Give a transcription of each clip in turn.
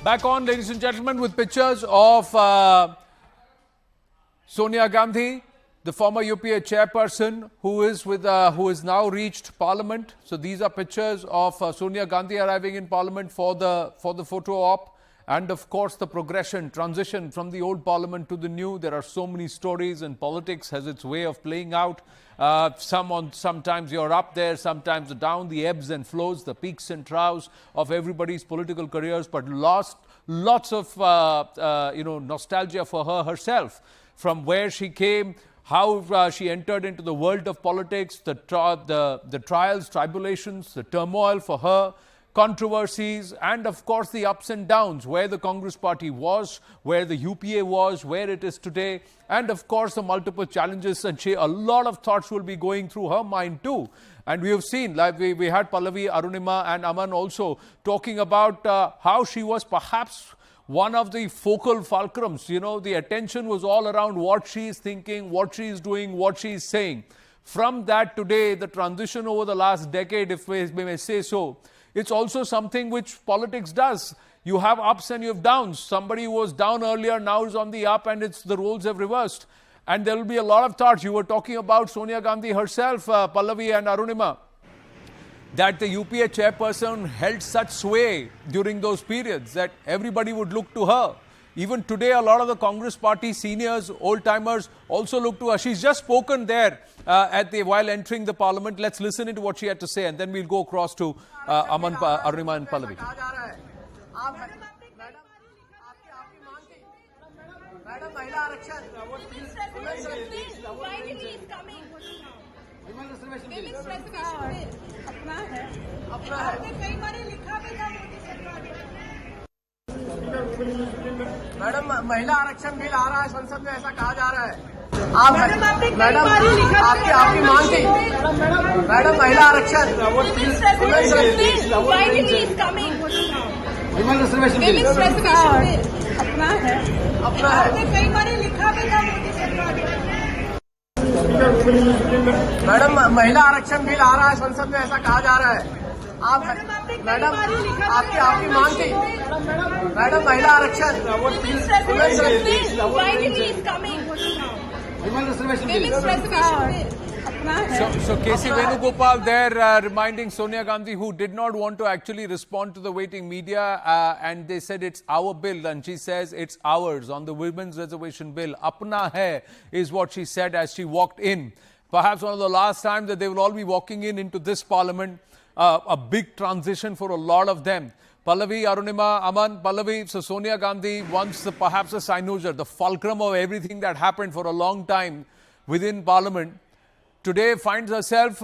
Back on, ladies and gentlemen, with pictures of Sonia Gandhi, the former UPA chairperson, who is now reached Parliament. So these are pictures of Sonia Gandhi arriving in Parliament for the photo op. And of course, the transition from the old Parliament to the new. There are so many stories, and politics has its way of playing out. Sometimes you're up there, sometimes down, the ebbs and flows, the peaks and troughs of everybody's political careers. But lots of nostalgia for herself, from where she came, how she entered into the world of politics, the trials, tribulations, the turmoil for her, controversies, and of course the ups and downs, where the Congress party was, where the UPA was, where it is today, and of course the multiple challenges. And a lot of thoughts will be going through her mind too. And we have seen, like we had Pallavi, Arunima and Aman also talking about how she was perhaps one of the focal fulcrums. You know, the attention was all around what she is thinking, what she is doing, what she is saying. From that today, the transition over the last decade, if we may say so, it's also something which politics does. You have ups and you have downs. Somebody who was down earlier now is on the up, and the roles have reversed. And there will be a lot of thoughts. You were talking about Sonia Gandhi herself, Pallavi and Arunima, that the UPA chairperson held such sway during those periods that everybody would look to her. Even today, a lot of the Congress party seniors, old-timers also look to her. She's just spoken there while entering the Parliament. Let's listen into what she had to say, and then we'll go across to Aman, Arunima and Pallavi. Madam, महिला आरक्षण bill आ रहा है संसद में, ऐसा कहा जा रहा है। मैडम आपकी मांग थी। मैडम, महिला आरक्षण अपना है। कई बार लिखा भी था मोदी सरकार। मैडम, महिला आरक्षण बिल आ रहा है संसद में, ऐसा कहा जा रहा है। मैडम आपकी मांग थी। मैडम, महिला आरक्षण So KC Venugopal there reminding Sonia Gandhi, who did not want to actually respond to the waiting media, and they said it's our bill, and she says it's ours on the women's reservation bill. Apna hai is what she said as she walked in. Perhaps one of the last times that they will all be walking into this Parliament. A big transition for a lot of them. Pallavi, Arunima, Aman, Pallavi, so Sonia Gandhi, once perhaps a cynosure, the fulcrum of everything that happened for a long time within Parliament, today finds herself,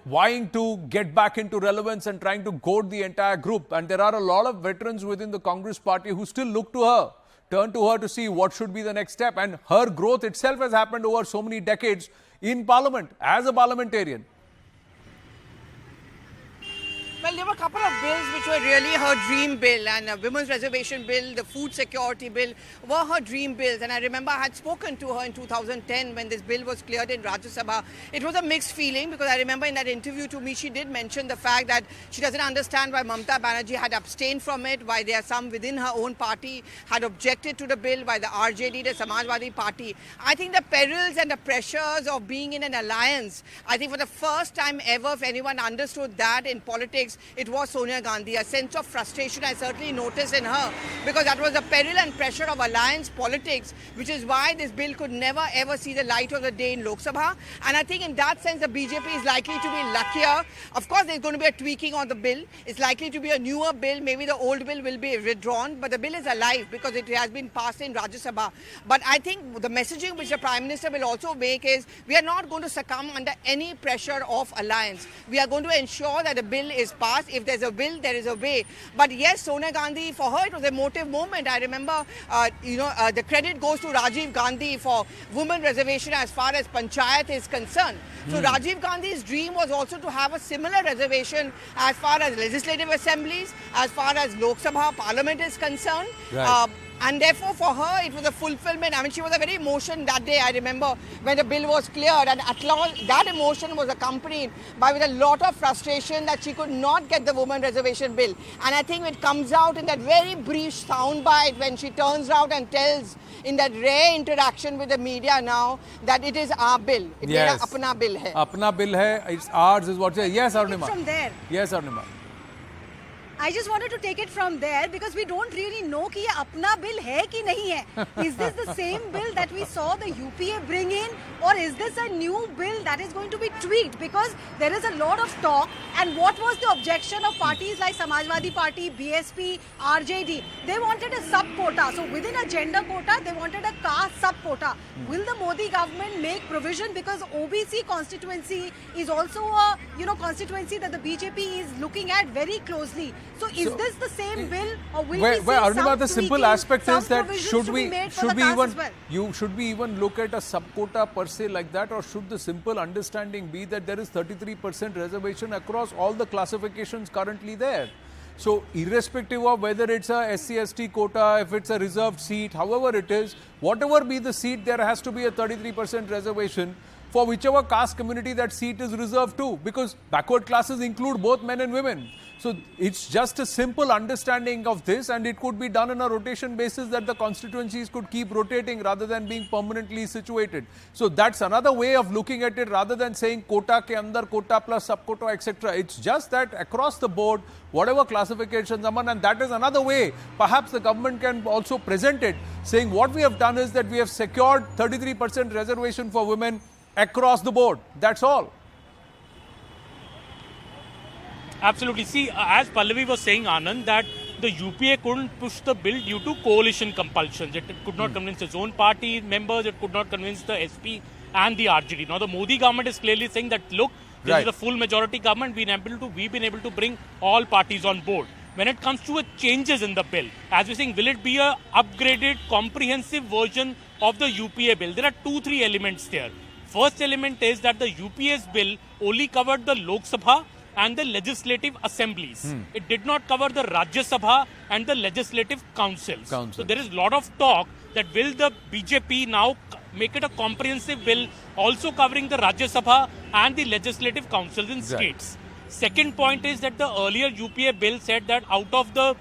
vying to get back into relevance and trying to goad the entire group. And there are a lot of veterans within the Congress party who still look to her, turn to her to see what should be the next step. And her growth itself has happened over so many decades in Parliament as a parliamentarian. Well, there were a couple of bills which were really her dream bill, and a women's reservation bill, the food security bill were her dream bills. And I remember I had spoken to her in 2010 when this bill was cleared in Rajya Sabha. It was a mixed feeling, because I remember in that interview to me, she did mention the fact that she doesn't understand why Mamata Banerjee had abstained from it, why there are some within her own party had objected to the bill, why the RJD, the Samajwadi Party. I think the perils and the pressures of being in an alliance, I think for the first time ever, if anyone understood that in politics, it was Sonia Gandhi. A sense of frustration I certainly noticed in her, because that was the peril and pressure of alliance politics, which is why this bill could never ever see the light of the day in Lok Sabha. And I think in that sense the BJP is likely to be luckier. Of course, there's going to be a tweaking on the bill. It's likely to be a newer bill. Maybe the old bill will be withdrawn, but the bill is alive because it has been passed in Rajya Sabha. But I think the messaging which the Prime Minister will also make is, we are not going to succumb under any pressure of alliance. We are going to ensure that the bill is passed. If there's a will, there is a way. But yes, Sonia Gandhi, for her, it was a emotive moment. I remember, the credit goes to Rajiv Gandhi for women reservation as far as Panchayat is concerned. So Rajiv Gandhi's dream was also to have a similar reservation as far as legislative assemblies, as far as Lok Sabha Parliament is concerned. Right. And therefore, for her, it was a fulfillment. I mean, she was a very emotional that day. I remember when the bill was cleared, and at last, that emotion was accompanied by with a lot of frustration that she could not get the women reservation bill. And I think it comes out in that very brief soundbite when she turns out and tells, in that rare interaction with the media now, that it is our bill. It Yes. apna bill hai. Apna bill hai, it's ours is what. Yes, Arunima. From there. Yes, Arunima. I just wanted to take it from there because we don't really know कि ये अपना bill है कि नहीं है. Is this the same bill that we saw the UPA bring in, or is this a new bill that is going to be tweaked? Because there is a lot of talk, and what was the objection of parties like Samajwadi Party, BSP, RJD? They wanted a sub quota. So within a gender quota, they wanted a caste sub quota. Will the Modi government make provision, because OBC constituency is also a constituency that the BJP is looking at very closely. So is this the same bill, or will we see Arunima, some the simple tweaking, aspect some is that provisions should to be we made for should the we caste even as well? should we even look at a sub quota per se like that, or should the simple understanding be that there is 33% reservation across all the classifications currently there? So irrespective of whether it's a SC/ST quota, if it's a reserved seat, however it is, whatever be the seat, there has to be a 33% reservation for whichever caste community that seat is reserved to, because backward classes include both men and women. So it's just a simple understanding of this, and it could be done on a rotation basis, that the constituencies could keep rotating rather than being permanently situated. So that's another way of looking at it, rather than saying quota ke andar quota plus sub quota, etc. It's just that across the board, whatever classifications are, and that is another way perhaps the government can also present it, saying what we have done is that we have secured 33% reservation for women across the board. That's all. Absolutely. See, as Pallavi was saying, Anand, that the UPA couldn't push the bill due to coalition compulsions. It could not convince its own party members, it could not convince the SP and the RJD. Now, the Modi government is clearly saying that, look, this is a full majority government. We've been able to bring all parties on board. When it comes to changes in the bill, as we're saying, will it be a upgraded, comprehensive version of the UPA bill? There are 2-3 elements there. First element is that the UPA's bill only covered the Lok Sabha and the legislative assemblies. It did not cover the Rajya Sabha and the legislative councils. So there is a lot of talk that will the BJP now make it a comprehensive bill also covering the Rajya Sabha and the legislative councils in states. Second point is that the earlier UPA bill said that out of the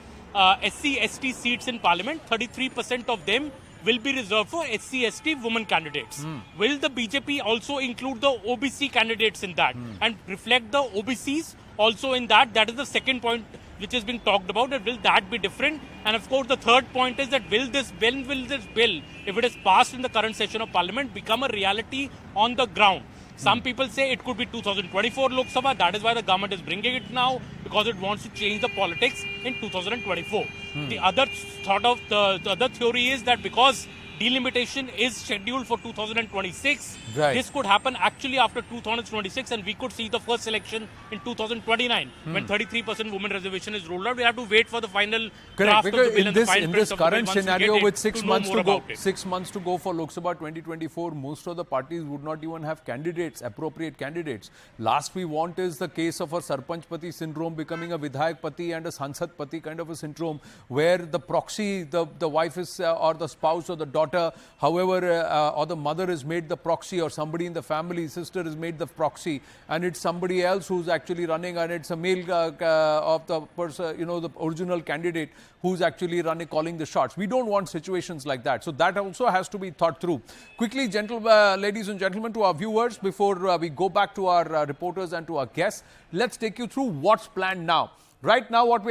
SC/ST seats in parliament, 33% of them will be reserved for SC/ST women candidates. Will the BJP also include the OBC candidates in that and reflect the OBCs also in that? That is the second point which is being talked about. That will that be different? And of course, the third point is that will this bill, if it is passed in the current session of Parliament, become a reality on the ground? Some people say it could be 2024 Lok Sabha. That is why the government is bringing it now, because it wants to change the politics in 2024. The other the other theory is that because delimitation is scheduled for 2026, this could happen actually after 2026, and we could see the first election in 2029 when 33% women reservation is rolled out. We have to wait for the final draft of the bill and the final in print this of the bill current once we scenario get it with 6 months to go, 6 months to go for Lok Sabha 2024, most of the parties would not even have candidates, appropriate candidates. Last we want is the case of a Sarpanch Pati syndrome becoming a Vidhayak Pati and a Sansad Pati kind of a syndrome, where the proxy, the wife is or the spouse or the daughter, however, or the mother is made the proxy, or somebody in the family, sister is made the proxy, and it's somebody else who's actually running, and it's a male of the person, the original candidate who's actually running, calling the shots. We don't want situations like that. So that also has to be thought through. Quickly, ladies and gentlemen, to our viewers, before we go back to our reporters and to our guests, let's take you through what's planned now. Right now, what's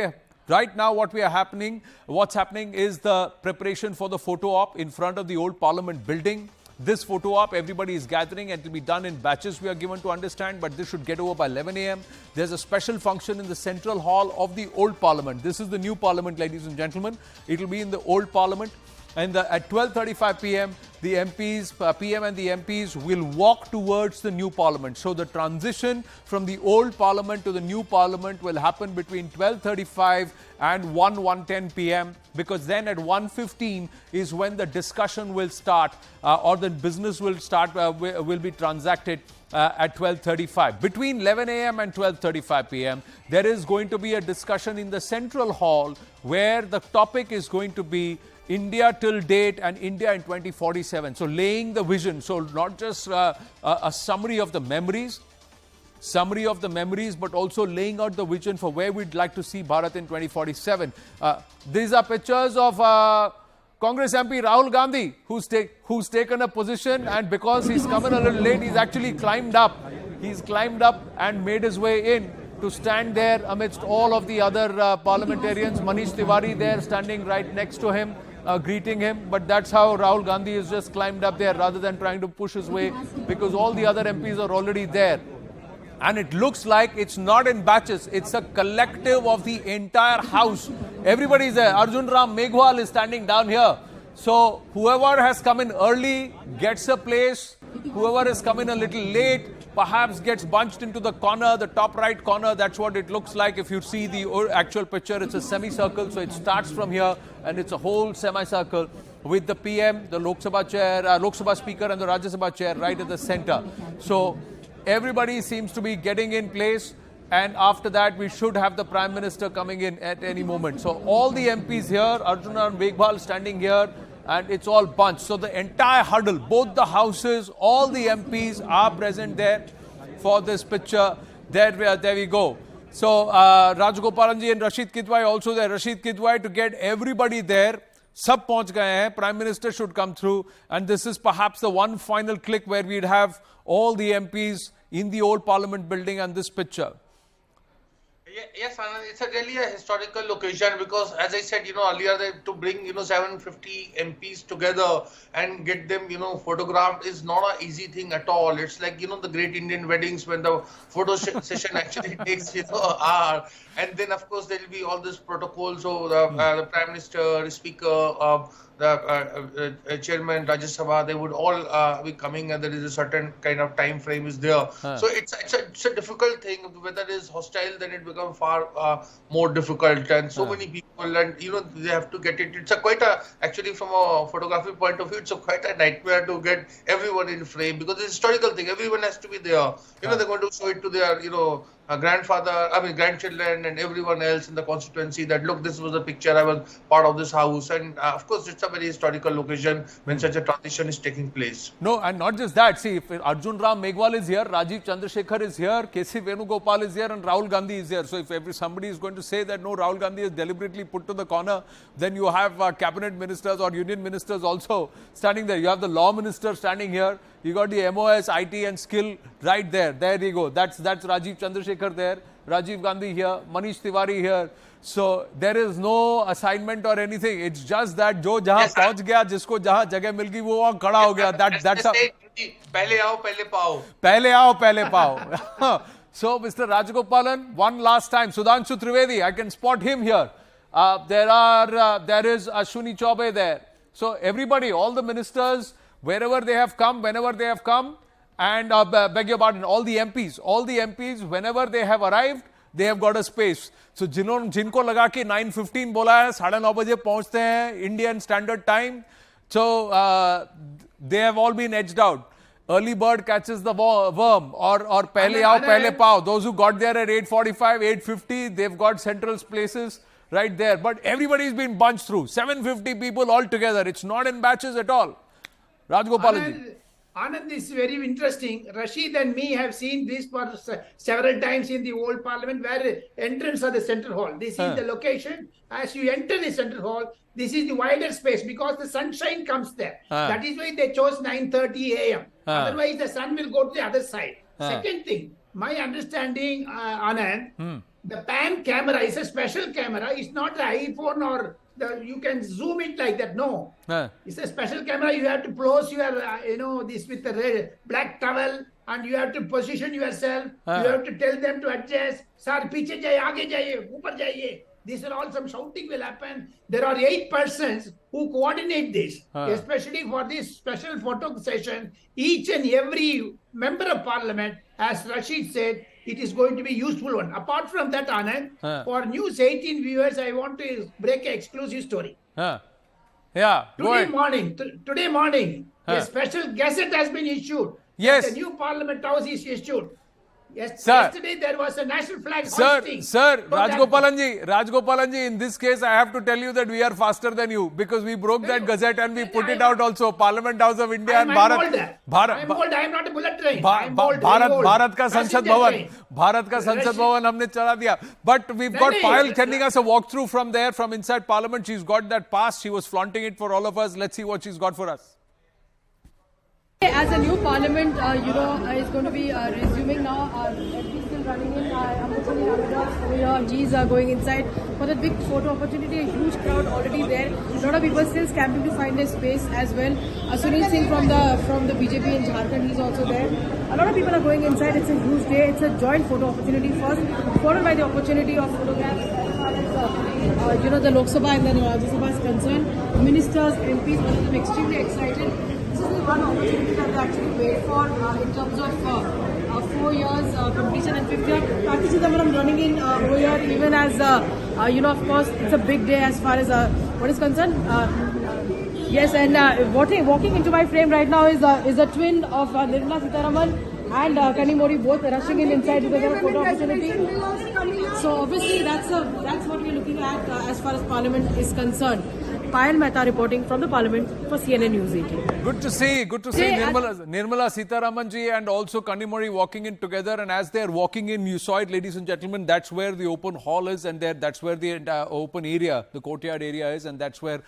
happening is the preparation for the photo op in front of the old Parliament building. This photo op, everybody is gathering, and it will be done in batches, we are given to understand, but this should get over by 11 a.m. There's a special function in the central hall of the old Parliament. This is the new Parliament, ladies and gentlemen. It will be in the old Parliament. And at 12:35 p.m., the MPs, PM and the MPs will walk towards the new Parliament. So the transition from the old Parliament to the new Parliament will happen between 12:35 and 1:10 p.m. because then at 1:15 is when the discussion will start or the business will start, will be transacted. At 12:35. Between 11 a.m. and 12:35 p.m., there is going to be a discussion in the central hall where the topic is going to be India till date and India in 2047. So laying the vision. So not just a summary of the memories, but also laying out the vision for where we'd like to see Bharat in 2047. These are pictures of Congress MP Rahul Gandhi, who's taken a position, and because he's come in a little late, he's actually climbed up. He's climbed up and made his way in to stand there amidst all of the other parliamentarians. Manish Tiwari there standing right next to him, greeting him. But that's how Rahul Gandhi has just climbed up there rather than trying to push his way, because all the other MPs are already there. And it looks like it's not in batches. It's a collective of the entire house. Everybody's there. Arjun Ram Meghwal is standing down here. So whoever has come in early gets a place. Whoever has come in a little late perhaps gets bunched into the corner, the top right corner. That's what it looks like. If you see the actual picture, it's a semicircle. So it starts from here and it's a whole semicircle with the PM, the Lok Sabha chair, Lok Sabha speaker and the Rajya Sabha chair right at the center. So everybody seems to be getting in place, and after that we should have the Prime Minister coming in at any moment. So all the MPs here, Arjun and Meghwal standing here, and it's all bunched. So the entire huddle, both the houses, all the MPs are present there for this picture. There we go. So Rajagopalan ji and Rashid Kidwai also there. Rashid Kidwai to get everybody there. Sab pahunch gaye hain. Prime Minister should come through, and this is perhaps the one final click where we'd have all the MPs in the old Parliament building and this picture. Yes, Anand, it's really a historical occasion because, as I said, earlier, to bring, 750 MPs together and get them, photographed is not an easy thing at all. It's like, the great Indian weddings when the photo session actually takes, an hour. And then, of course, there will be all these protocols. So the Prime Minister, the Speaker, the Chairman, Rajya Sabha, they would all be coming, and there is a certain kind of time frame is there. So it's a difficult thing. Whether it is hostile, then it becomes far more difficult. And so many people, and they have to get it. It's actually from a photography point of view, it's quite a nightmare to get everyone in frame because it's a historical thing. Everyone has to be there. They're going to show it to their, grandchildren and everyone else in the constituency that, look, this was a picture, I was part of this house. And of course, it's a very historical occasion when such a transition is taking place. No, and not just that. See, if Arjun Ram Meghwal is here, Rajiv Chandrasekhar is here, K.C. Venugopal is here, and Rahul Gandhi is here. So if somebody is going to say that, no, Rahul Gandhi is deliberately put to the corner, then you have cabinet ministers or union ministers also standing there. You have the law minister standing here. You got the MOS, IT and skill right there. There you go. That's Rajiv Chandrasekhar there. Rajiv Gandhi here. Manish Tiwari here. So there is no assignment or anything. It's just that jo jahan pahunch gaya, jisko jahan jagah mil gayi, wo wahan khada ho gaya. That's a Pehle aao, pehle pao. Pehle aao, pehle pao. So Mr. Rajagopalan, one last time. Sudhanshu Trivedi, I can spot him here. There is Ashwini Chaubey there. So everybody, all the ministers, wherever they have come, whenever they have come, and beg your pardon, all the MPs, whenever they have arrived, they have got a space. So जिनको लगा के 9:15 बोला है, 9:30 बजे पहुंचते हैं Indian Standard Time. So they have all been edged out. Early bird catches the worm, or pehle aao, pehle pao. Those who got there at 8:45, 8:50, they've got central places right there. But everybody's been bunched through. 750 people all together. It's not in batches at all. Rajagopalan. Anand, this is very interesting. Rashid and me have seen this for several times in the old parliament where entrance of the central hall. This is the location. As you enter the central hall, this is the wider space because the sunshine comes there. That is why they chose 9:30 a.m. Otherwise, the sun will go to the other side. Second thing, my understanding, Anand, the pan camera is a special camera. It's not the iPhone or you can zoom it like that. No. It's a special camera. You have to close your, this with the red, black towel, and you have to position yourself. You have to tell them to adjust. Sir, piche jaye, aage jaye, upar jaye. These are all some shouting will happen. There are 8 persons who coordinate this, especially for this special photo session. Each and every member of parliament, as Rashid said, it is going to be useful one. Apart from that, Anand, for News 18 viewers, I want to break an exclusive story. Today morning, a special gazette has been issued. Yes. The new Parliament House is issued. Yes, Sir. yesterday there was a national flag hoisting. Sir, So that- Rajgopalan ji, in this case, I have to tell you that we are faster than you because we broke that gazette and we put it out also. Parliament House of India and I'm Bharat. bold. I'm bold. I'm not a bullet train. I'm bold, very bold. Bharat का संसद Passenger भवन, train. Bharat का संसद भवन हमने चला दिया. But we've got नहीं, Payal sending us a walkthrough from there, from inside Parliament. She's got that pass. She was flaunting it for all of us. Let's see what she's got for us. As a new parliament, is going to be resuming now. MP still running in. G's are going inside for the big photo opportunity. A huge crowd already there. A lot of people still scamping to find their space as well. Sunil Singh from the BJP in Jharkhand, he's also there. A lot of people are going inside. It's a huge day. It's a joint photo opportunity first, followed by the opportunity of photographs as far as the Lok Sabha and then Rajya Sabha is concerned. Ministers, MPs, all of them extremely excited. This is the one opportunity that they actually wait for in terms of 4 years completion and 5th year. Karti Chidambaram running in over here even as, of course, it's a big day as far as what is concerned. Yes, and walking into my frame right now is a twin of Nirmala Sitharaman and Kanimori, both rushing in inside because they have a photo opportunity. So obviously that's what we're looking at as far as Parliament is concerned. Payal Mehta reporting from the Parliament for CNN News 18. Good to see Nirmala Sitharaman ji and also Kanimori walking in together. And as they're walking in, you saw it, ladies and gentlemen, that's where the open hall is, and that's where the open area, the courtyard area is, and that's where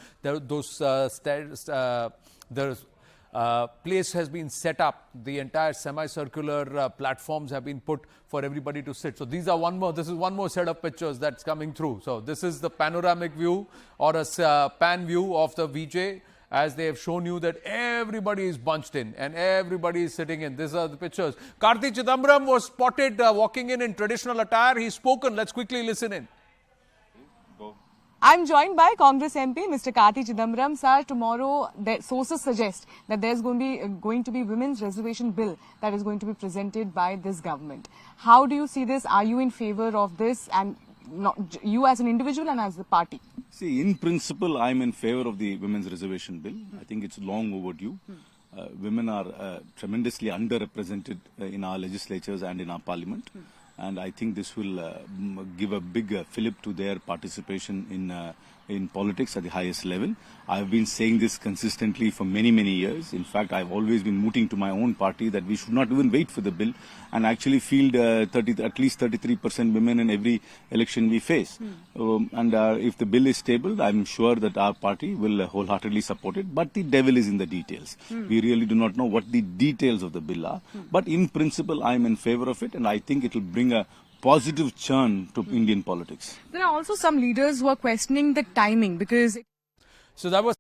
place has been set up. The entire semicircular platforms have been put for everybody to sit. So this is one more set of pictures that's coming through. So this is the panoramic view or a pan view of the VJ, as they have shown you that everybody is bunched in and everybody is sitting in. These are the pictures. Karti Chidambaram was spotted walking in traditional attire. He's spoken. Let's quickly listen in. I'm joined by Congress MP Mr. Karti Chidambaram. Sir, tomorrow sources suggest that there's going to be women's reservation bill that is going to be presented by this government. How do you see this? Are you in favor of this, and you as an individual and as the party? See, in principle, I'm in favor of the women's reservation bill. I think it's long overdue. Women are tremendously underrepresented in our legislatures and in our parliament. And I think this will give a big fillip to their participation in politics at the highest level. I've been saying this consistently for many, many years. In fact, I've always been mooting to my own party that we should not even wait for the bill and actually field at least 33% women in every election we face. And if the bill is tabled, I'm sure that our party will wholeheartedly support it. But the devil is in the details. We really do not know what the details of the bill are. But in principle, I'm in favor of it, and I think it will bring a positive churn to Indian politics. There are also some leaders who are questioning the timing because... So that was